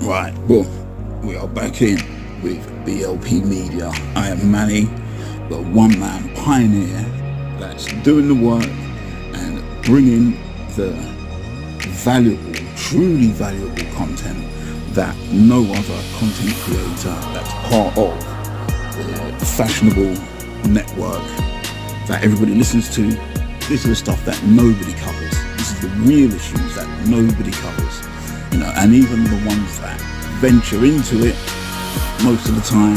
Right, well, we are back in with BLP Media. I am Manny, the one-man pioneer that's doing the work and bringing the valuable, truly valuable content that no other content creator that's part of the fashionable network that everybody listens to. This is the stuff that nobody covers. This is the real issues that nobody covers. And even the ones that venture into it, most of the time,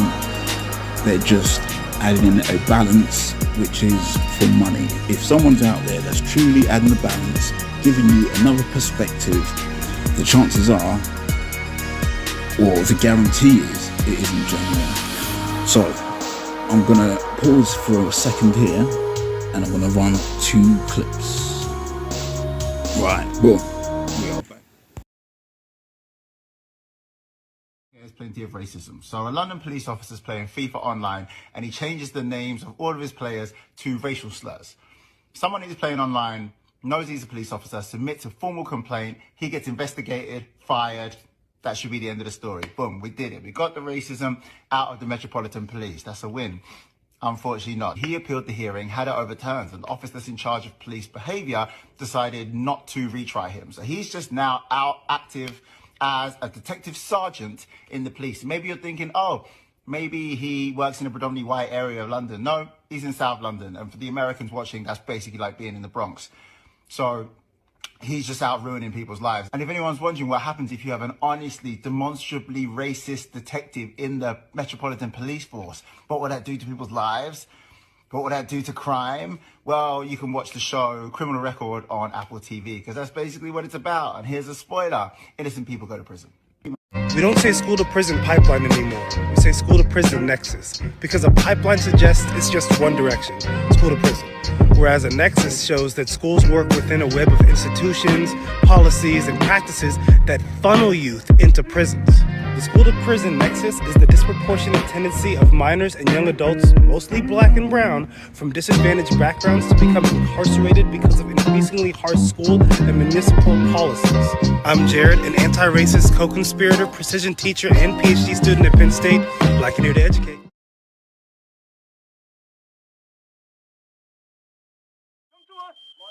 they're just adding in a balance, which is for money. If someone's out there that's truly adding a balance, giving you another perspective, the chances are, or the guarantee is, it isn't genuine. So, I'm gonna pause for a second here, and I'm gonna run 2 clips. Right, well, we are back. There's plenty of racism. So a London police officer is playing FIFA online and he changes the names of all of his players to racial slurs. Someone who's playing online knows he's a police officer, submits a formal complaint, he gets investigated, fired. That should be the end of the story. Boom, we did it. We got the racism out of the Metropolitan Police. That's a win. Unfortunately not. He appealed the hearing, had it overturned, and the officer that's in charge of police behaviour decided not to retry him. So he's just now out active as a detective sergeant in the police. Maybe you're thinking, oh, maybe he works in a predominantly white area of London. No, he's in South London. And for the Americans watching, that's basically like being in the Bronx. So he's just out ruining people's lives. And if anyone's wondering what happens if you have an honestly, demonstrably racist detective in the Metropolitan Police Force, what would that do to people's lives? What would that do to crime? Well, you can watch the show Criminal Record on Apple TV, because that's basically what it's about. And here's a spoiler. Innocent people go to prison. We don't say school to prison pipeline anymore. We say school to prison nexus, because a pipeline suggests it's just one direction, school to prison. Whereas a nexus shows that schools work within a web of institutions, policies, and practices that funnel youth into prisons. The school to prison nexus is the disproportionate tendency of minors and young adults, mostly black and brown, from disadvantaged backgrounds to become incarcerated because of increasingly harsh school and municipal policies. I'm Jared, an anti-racist co-conspirator, precision teacher, and PhD student at Penn State, Black and here to educate.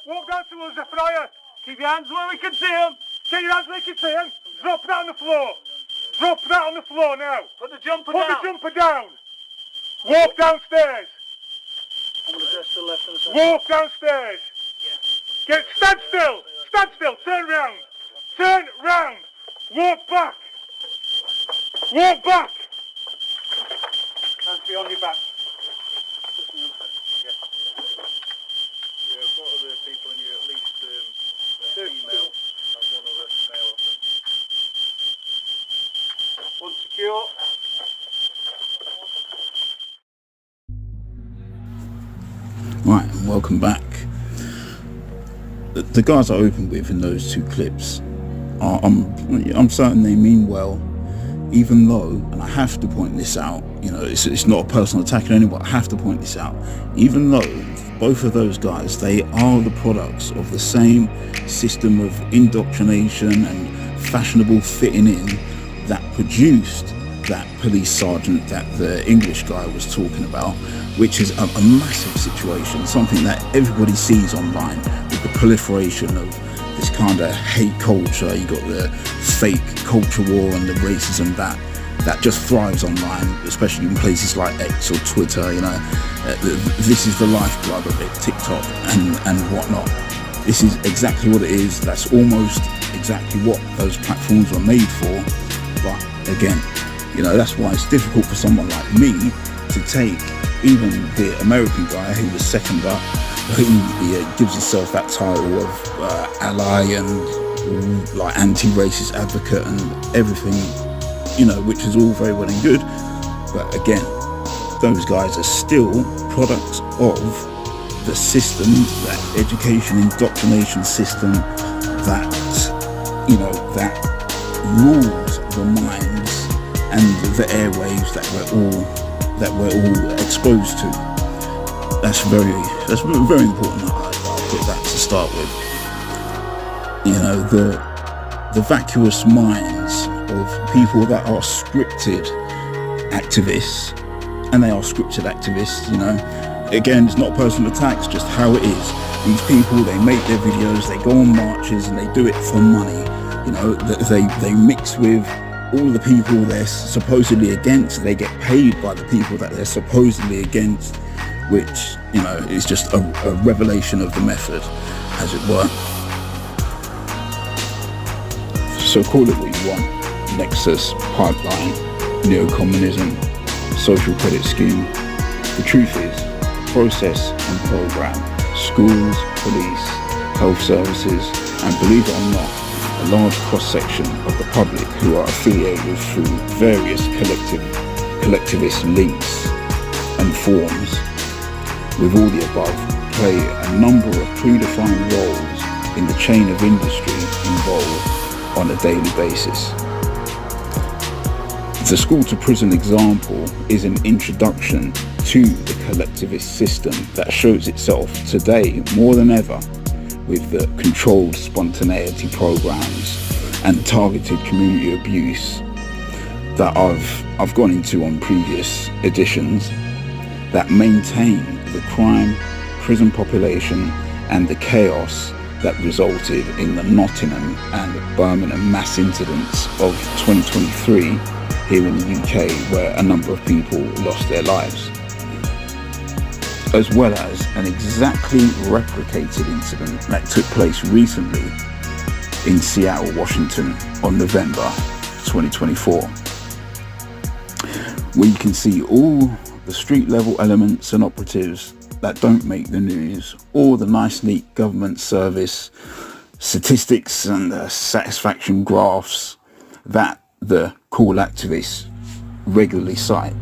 Walk down to us, the fryer. Keep your hands where we can see them. Get your hands where we can see them. Drop that on the floor. Drop that on the floor now. Put the jumper down. Put the jumper down. Walk downstairs. I'm going to dress to the left and the center. Walk downstairs. Yeah. Stand still. Stand still. Turn round. Turn round. Walk back. Walk back. Hands be on your back. What other people in you, at least female, and one other male. One secure. Right, and welcome back. The guys I opened with in those 2 clips are, I'm certain they mean well, even though, and I have to point this out, it's not a personal attack on anyone, I have to point this out, even though both of those guys, they are the products of the same system of indoctrination and fashionable fitting in that produced that police sergeant that the English guy was talking about, which is a massive situation, something that everybody sees online with the proliferation of this kind of hate culture. You got the fake culture war and the racism that just thrives online, especially in places like X or Twitter. This is the lifeblood of it, TikTok and whatnot. This is exactly what it is. That's almost exactly what those platforms were made for. But again, that's why it's difficult for someone like me to take even the American guy who was second up, who gives himself that title of ally and like anti-racist advocate and everything, which is all very well and good. But again, those guys are still products of the system, that education indoctrination system that that rules the minds and the airwaves that we're all exposed to. That's very important. I'll put that to start with. The vacuous minds of people that are scripted activists, and they are scripted activists, you know. Again, it's not personal attacks, just how it is. These people, they make their videos, they go on marches, and they do it for money. You know, they mix with all the people they're supposedly against. They get paid by the people that they're supposedly against, which, you know, is just a revelation of the method, as it were. So call it what you want: Nexus, pipeline, neo-communism, social credit scheme. The truth is, process and program, schools, police, health services, and believe it or not, a large cross-section of the public who are affiliated through various collectivist links and forms, with all the above, play a number of predefined roles in the chain of industry involved on a daily basis. The school to prison example is an introduction to the collectivist system that shows itself today more than ever, with the controlled spontaneity programs and targeted community abuse that I've gone into on previous editions, that maintain the crime, prison population, and the chaos that resulted in the Nottingham and Birmingham mass incidents of 2023 here in the UK, where a number of people lost their lives, as well as an exactly replicated incident that took place recently in Seattle, Washington on November 2024, where you can see all the street level elements and operatives that don't make the news, or the nice neat government service statistics and satisfaction graphs that the cool activists regularly cite.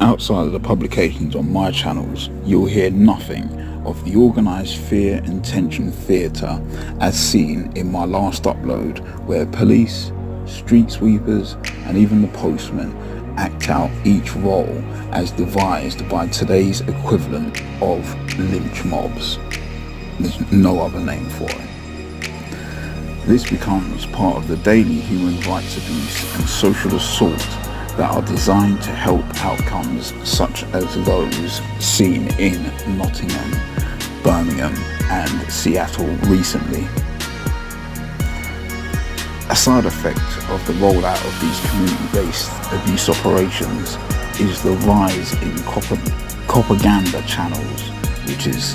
Outside of the publications on my channels, you'll hear nothing of the organised fear and tension theatre as seen in my last upload, where police, street sweepers, and even the postman act out each role as devised by today's equivalent of lynch mobs. There's no other name for it. This becomes part of the daily human rights abuse and social assault that are designed to help outcomes such as those seen in Nottingham, Birmingham, and Seattle recently. A side effect of the rollout of these community-based abuse operations is the rise in propaganda channels, which is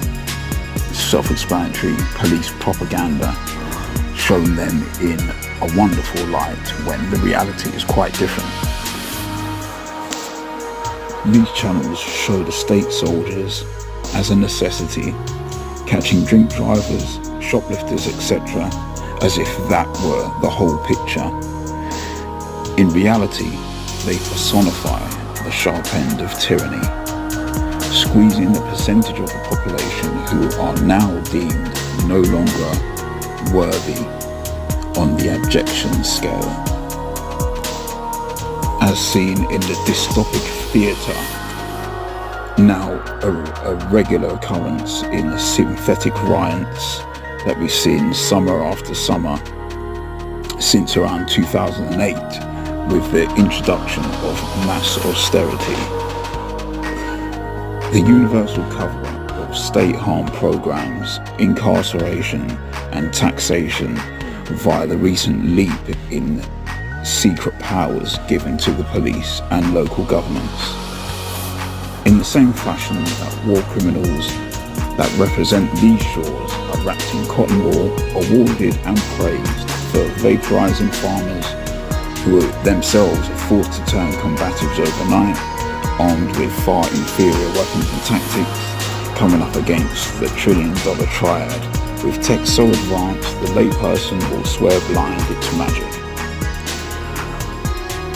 self-explanatory, police propaganda, showing them in a wonderful light when the reality is quite different. These channels show the state soldiers as a necessity, catching drink drivers, shoplifters, etc., as if that were the whole picture. In reality, they personify the sharp end of tyranny, squeezing the percentage of the population who are now deemed no longer worthy on the abjection scale. As seen in the dystopic theatre, now a regular occurrence in the synthetic riots that we've seen summer after summer since around 2008, with the introduction of mass austerity. The universal cover-up of state harm programs, incarceration and taxation via the recent leap in secret powers given to the police and local governments. In the same fashion that war criminals that represent these shores are wrapped in cotton wool, awarded and praised for vaporizing farmers who are themselves forced to turn combatives overnight, armed with far inferior weapons and tactics, coming up against the trillion-dollar triad, with tech so advanced the layperson will swear blind it's magic.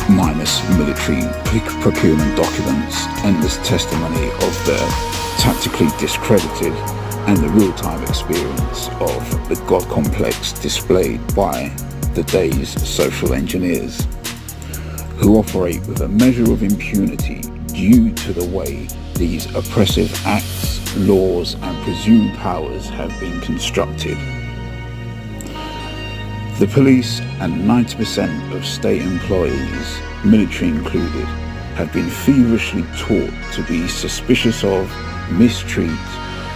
Minus military procurement documents, endless testimony of the tactically discredited, and the real-time experience of the God complex displayed by the day's social engineers, who operate with a measure of impunity due to the way these oppressive acts, laws, and presumed powers have been constructed. The police and 90% of state employees, military included, have been feverishly taught to be suspicious of, mistreat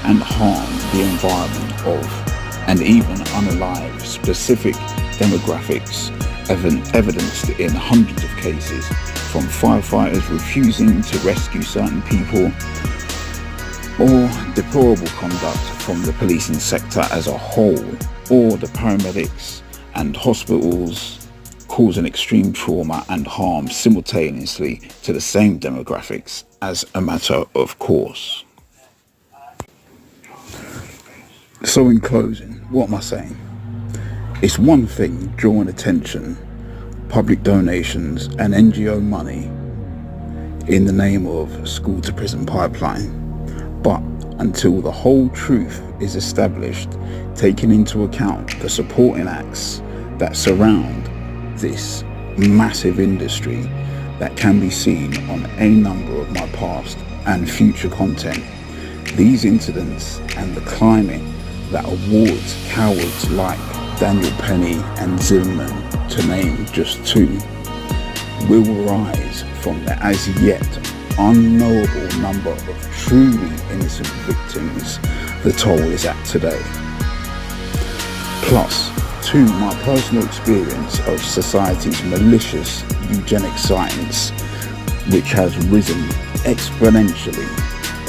and harm the environment of, and even unalive specific demographics evidenced in hundreds of cases, from firefighters refusing to rescue certain people, or deplorable conduct from the policing sector as a whole, or the paramedics and hospitals causing extreme trauma and harm simultaneously to the same demographics as a matter of course. So in closing, what am I saying? It's one thing drawing attention, public donations and NGO money in the name of school to prison pipeline, but until the whole truth is established, taking into account the supporting acts that surround this massive industry that can be seen on any number of my past and future content, these incidents and the climate that awards cowards like Daniel Penny and Zimmerman, to name just two, will rise from the as yet unknowable number of truly innocent victims the toll is at today. Plus, to my personal experience of society's malicious eugenic science, which has risen exponentially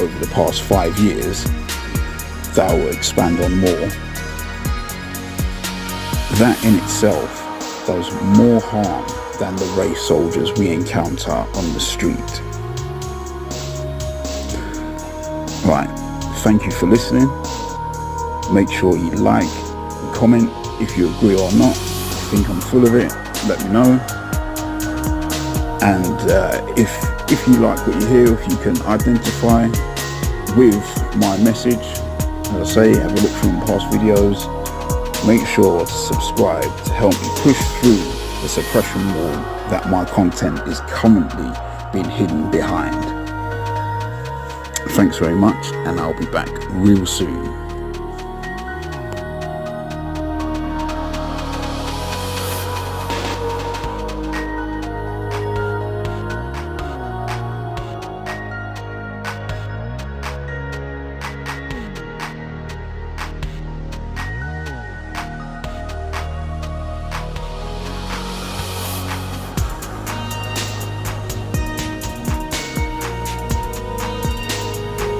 over the past 5 years, that I will expand on more. That in itself does more harm than the race soldiers we encounter on the street. Right, thank you for listening. Make sure you like and comment if you agree or not. If you think I'm full of it, let me know. And if you like what you hear, if you can identify with my message, as I say, have a look through my past videos. Make sure to subscribe to help me push through the suppression wall that my content is currently being hidden behind. Thanks very much, and I'll be back real soon.